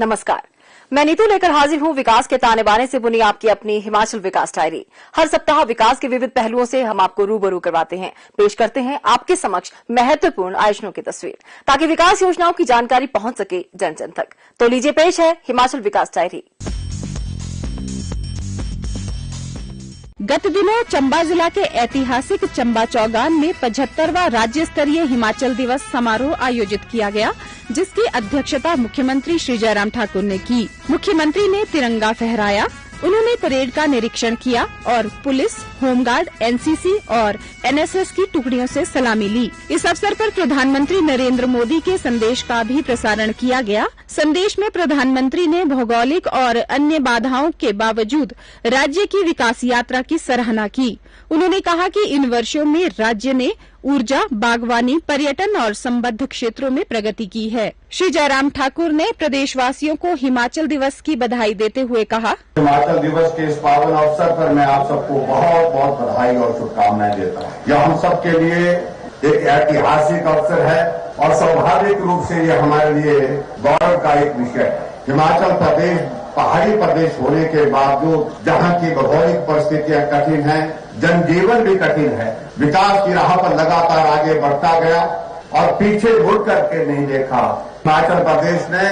नमस्कार, मैं नीतू लेकर हाजिर हूं विकास के ताने बाने से बुनी आपकी अपनी हिमाचल विकास डायरी। हर सप्ताह विकास के विविध पहलुओं से हम आपको रूबरू करवाते हैं, पेश करते हैं आपके समक्ष महत्वपूर्ण आयोजनों की तस्वीर, ताकि विकास योजनाओं की जानकारी पहुंच सके जन जन तक। तो लीजिए पेश है हिमाचल विकास डायरी। गत दिनों चंबा जिला के ऐतिहासिक चंबा चौगान में 75वां राज्य स्तरीय हिमाचल दिवस समारोह आयोजित किया गया, जिसकी अध्यक्षता मुख्यमंत्री श्री जयराम ठाकुर ने की। मुख्यमंत्री ने तिरंगा फहराया, उन्होंने परेड का निरीक्षण किया और पुलिस, होमगार्ड, एनसीसी और एनएसएस की टुकड़ियों से सलामी ली। इस अवसर पर प्रधानमंत्री नरेंद्र मोदी के संदेश का भी प्रसारण किया गया। संदेश में प्रधानमंत्री ने भौगोलिक और अन्य बाधाओं के बावजूद राज्य की विकास यात्रा की सराहना की। उन्होंने कहा कि इन वर्षों में राज्य ने ऊर्जा, बागवानी, पर्यटन और संबद्ध क्षेत्रों में प्रगति की है। श्री जयराम ठाकुर ने प्रदेशवासियों को हिमाचल दिवस की बधाई देते हुए कहा, हिमाचल दिवस के इस पावन अवसर पर मैं आप सबको बहुत बहुत बधाई और शुभकामनाएं देता हूँ। यह हम सबके लिए एक ऐतिहासिक अवसर है और स्वाभाविक रूप से यह हमारे लिए गौरव का एक विषय है। हिमाचल प्रदेश पहाड़ी प्रदेश होने के बावजूद जहाँ की भौगोलिक परिस्थितियां कठिन हैं, जनजीवन भी कठिन है, विकास की राह पर लगातार आगे बढ़ता गया और पीछे मुड़ करके नहीं देखा। हिमाचल प्रदेश ने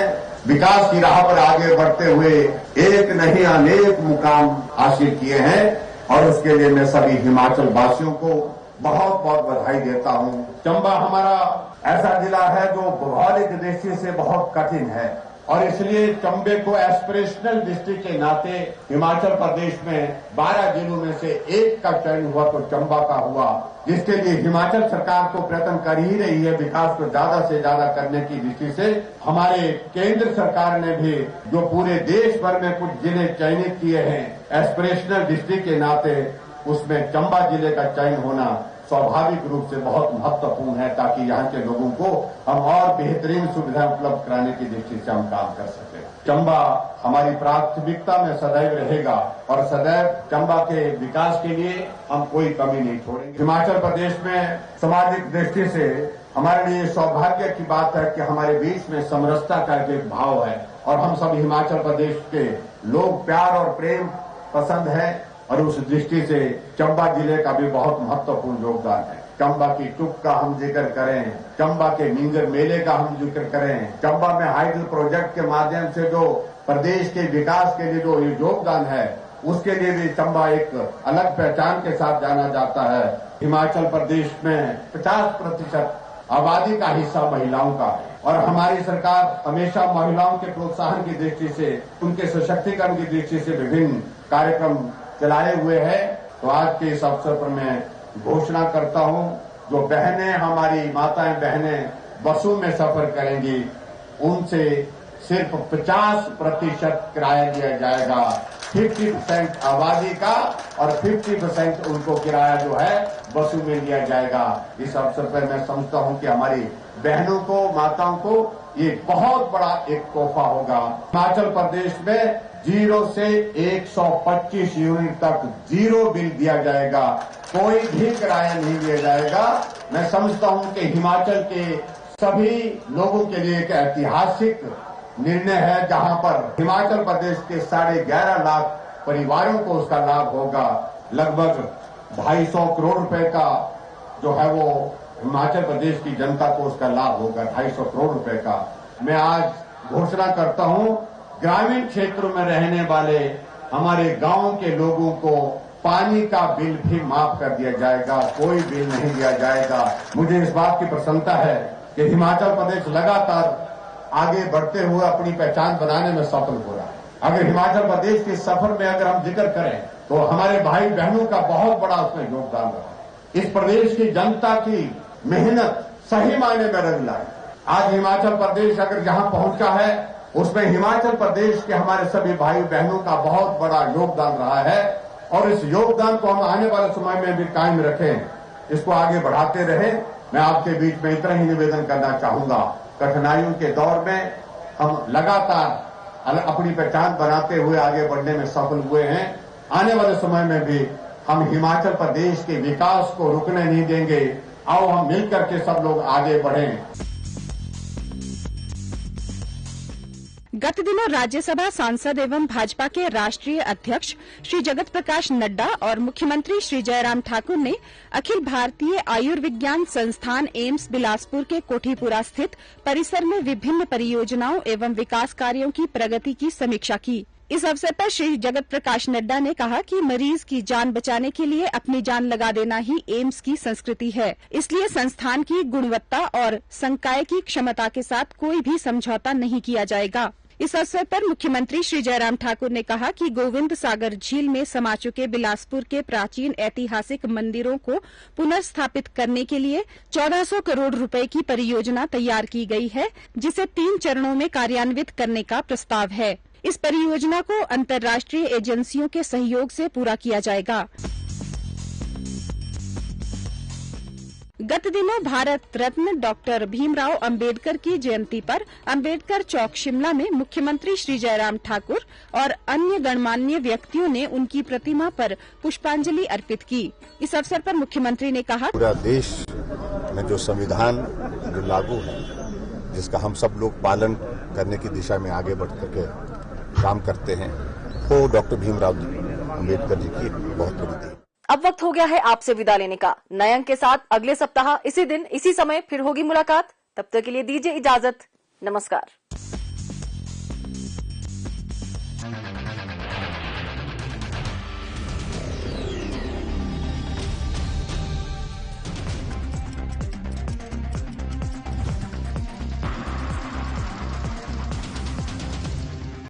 विकास की राह पर आगे बढ़ते हुए एक नहीं अनेक मुकाम हासिल किए हैं और उसके लिए मैं सभी हिमाचल वासियों को बहुत बहुत बधाई देता हूँ। चंबा हमारा ऐसा जिला है जो भौगोलिक दृष्टि से बहुत कठिन है और इसलिए चंबे को एस्पिरेशनल डिस्ट्रिक्ट के नाते हिमाचल प्रदेश में 12 जिलों में से एक का चयन हुआ तो चंबा का हुआ, जिसके लिए हिमाचल सरकार को प्रयत्न कर ही रही है विकास को ज्यादा से ज्यादा करने की दृष्टि से। हमारे केंद्र सरकार ने भी जो पूरे देश भर में कुछ जिले चयनित किए हैं एस्पिरेशनल डिस्ट्रिक्ट के नाते, उसमें चंबा जिले का चयन होना स्वाभाविक रूप से बहुत महत्वपूर्ण है, ताकि यहाँ के लोगों को हम और बेहतरीन सुविधाएं उपलब्ध कराने की दृष्टि से हम काम कर सकें। चंबा हमारी प्राथमिकता में सदैव रहेगा और सदैव चंबा के विकास के लिए हम कोई कमी नहीं छोड़ेंगे। हिमाचल प्रदेश में सामाजिक दृष्टि से हमारे लिए सौभाग्य की बात है कि हमारे बीच में समरसता का एक भाव है और हम सब हिमाचल प्रदेश के लोग प्यार और प्रेम पसंद है और उस दृष्टि से चंबा जिले का भी बहुत महत्वपूर्ण योगदान है। चंबा की टुक का हम जिक्र करें, चंबा के मिंजर मेले का हम जिक्र करें, चंबा में हाइडल प्रोजेक्ट के माध्यम से जो प्रदेश के विकास के लिए जो योगदान है उसके लिए भी चंबा एक अलग पहचान के साथ जाना जाता है। हिमाचल प्रदेश में 50% आबादी का हिस्सा महिलाओं का है और हमारी सरकार हमेशा महिलाओं के प्रोत्साहन की दृष्टि से, उनके सशक्तिकरण की दृष्टि से विभिन्न कार्यक्रम चलाए हुए हैं। तो आज के इस अवसर पर मैं घोषणा करता हूं, जो बहनें हमारी माताएं बहनें बसों में सफर करेंगी उनसे सिर्फ 50% किराया दिया जाएगा। 50% आबादी का और 50% उनको किराया जो है बसों में दिया जाएगा। इस अवसर पर मैं समझता हूं कि हमारी बहनों को, माताओं को ये बहुत बड़ा एक तोहफा होगा। हिमाचल प्रदेश में 0 से 125 यूनिट तक 0 बिल दिया जाएगा, कोई भी किराया नहीं दिया जाएगा। मैं समझता हूं कि हिमाचल के सभी लोगों के लिए एक ऐतिहासिक निर्णय है, जहां पर हिमाचल प्रदेश के 11.5 लाख परिवारों को उसका लाभ होगा। लगभग 250 करोड़ रुपए का जो है वो हिमाचल प्रदेश की जनता को उसका लाभ होगा, 250 करोड़ रुपए का। मैं आज घोषणा करता हूं, ग्रामीण क्षेत्रों में रहने वाले हमारे गांव के लोगों को पानी का बिल भी माफ कर दिया जाएगा, कोई बिल नहीं दिया जाएगा। मुझे इस बात की प्रसन्नता है कि हिमाचल प्रदेश लगातार आगे बढ़ते हुए अपनी पहचान बनाने में सफल हो रहा है। अगर हिमाचल प्रदेश के सफर में अगर हम जिक्र करें तो हमारे भाई बहनों का बहुत बड़ा उसमें योगदान रहा। इस प्रदेश की जनता की मेहनत सही मायने में रंग लाई। आज हिमाचल प्रदेश अगर जहां पहुंचा है उसमें हिमाचल प्रदेश के हमारे सभी भाई बहनों का बहुत बड़ा योगदान रहा है और इस योगदान को हम आने वाले समय में भी कायम रखें, इसको आगे बढ़ाते रहें। मैं आपके बीच में इतना ही निवेदन करना चाहूंगा, कठिनाइयों के दौर में हम लगातार अपनी पहचान बनाते हुए आगे बढ़ने में सफल हुए हैं। आने वाले समय में भी हम हिमाचल प्रदेश के विकास को रुकने नहीं देंगे। आओ हम मिलकर के सब लोग आगे बढ़ें। गत दिनों राज्यसभा सांसद एवं भाजपा के राष्ट्रीय अध्यक्ष श्री जगत प्रकाश नड्डा और मुख्यमंत्री श्री जयराम ठाकुर ने अखिल भारतीय आयुर्विज्ञान संस्थान एम्स बिलासपुर के कोठीपुरा स्थित परिसर में विभिन्न परियोजनाओं एवं विकास कार्यों की प्रगति की समीक्षा की। इस अवसर पर श्री जगत प्रकाश नड्डा ने कहा कि मरीज की जान बचाने के लिए अपनी जान लगा देना ही एम्स की संस्कृति है, इसलिए संस्थान की गुणवत्ता और संकाय की क्षमता के साथ कोई भी समझौता नहीं किया जाएगा। इस अवसर पर मुख्यमंत्री श्री जयराम ठाकुर ने कहा कि गोविंद सागर झील में समा चुके बिलासपुर के प्राचीन ऐतिहासिक मंदिरों को पुनर्स्थापित करने के लिए 1400 करोड़ रुपए की परियोजना तैयार की गई है, जिसे 3 चरणों में कार्यान्वित करने का प्रस्ताव है। इस परियोजना को अंतर्राष्ट्रीय एजेंसियों के सहयोग से पूरा किया जाएगा। गत दिनों भारत रत्न डॉक्टर भीमराव अंबेडकर की जयंती पर अंबेडकर चौक शिमला में मुख्यमंत्री श्री जयराम ठाकुर और अन्य गणमान्य व्यक्तियों ने उनकी प्रतिमा पर पुष्पांजलि अर्पित की। इस अवसर पर मुख्यमंत्री ने कहा, पूरा देश में जो संविधान जो लागू है, जिसका हम सब लोग पालन करने की दिशा में आगे बढ़ करके काम करते हैं, वो डॉक्टर भीमराव अंबेडकर जी की बहुत बड़ी थी। अब वक्त हो गया है आपसे विदा लेने का। नए अंक के साथ अगले सप्ताह इसी दिन इसी समय फिर होगी मुलाकात। तब तक के लिए दीजिए इजाजत। नमस्कार।